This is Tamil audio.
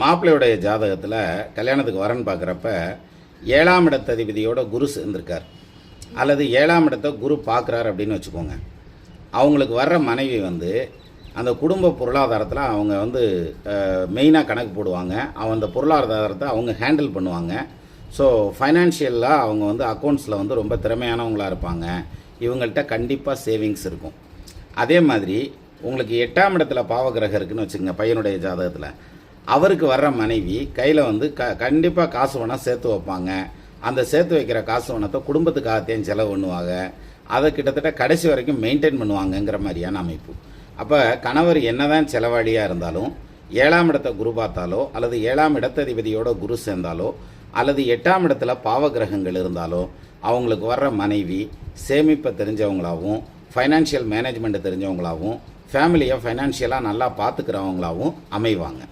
மாப்பிள்ளையுடைய ஜாதகத்தில் கல்யாணத்துக்கு வரன்னு பார்க்குறப்ப 7ஆம் இடத்ததிபதியோட குரு சேர்ந்திருக்கார் அல்லது 7ஆம் இடத்தை குரு பார்க்குறாரு அப்படின்னு வச்சுக்கோங்க. அவங்களுக்கு வர்ற மனைவி வந்து அந்த குடும்ப பொருளாதாரத்தில் அவங்க வந்து மெயினாக கணக்கு போடுவாங்க. அந்த பொருளாதாரத்தை அவங்க ஹேண்டில் பண்ணுவாங்க. ஸோ ஃபைனான்ஷியலாக அவங்க வந்து அக்கௌண்ட்ஸில் வந்து ரொம்ப திறமையானவங்களாக இருப்பாங்க. இவங்கள்ட்ட கண்டிப்பாக சேவிங்ஸ் இருக்கும். அதே மாதிரி உங்களுக்கு 8ஆம் இடத்துல பாவகிரகம் இருக்குதுன்னு வச்சுக்கோங்க. பையனுடைய ஜாதகத்தில் அவருக்கு வர்ற மனைவி கையில் வந்து கண்டிப்பாக காசு பணம் சேர்த்து வைப்பாங்க. அந்த சேர்த்து வைக்கிற காசு பணத்தை குடும்பத்துக்காகத்தையும் செலவு பண்ணுவாங்க. அதை கிட்டத்தட்ட கடைசி வரைக்கும் மெயின்டைன் பண்ணுவாங்கங்கிற மாதிரியான அமைப்பு. அப்போ கணவர் என்னதான் செலவாளியாக இருந்தாலும் 7ஆம் இடத்தை குரு பார்த்தாலோ அல்லது 7ஆம் இடத்ததிபதியோட குரு சேர்ந்தாலோ அல்லது 8ஆம் இடத்துல பாவகிரகங்கள் இருந்தாலோ அவங்களுக்கு வர்ற மனைவி சேமிப்பை தெரிஞ்சவங்களாகவும் ஃபைனான்ஷியல் மேனேஜ்மெண்ட்டை தெரிஞ்சவங்களாகவும் ஃபேமிலியை ஃபைனான்ஷியலாக நல்லா பார்த்துக்கிறவங்களாகவும் அமைவாங்க.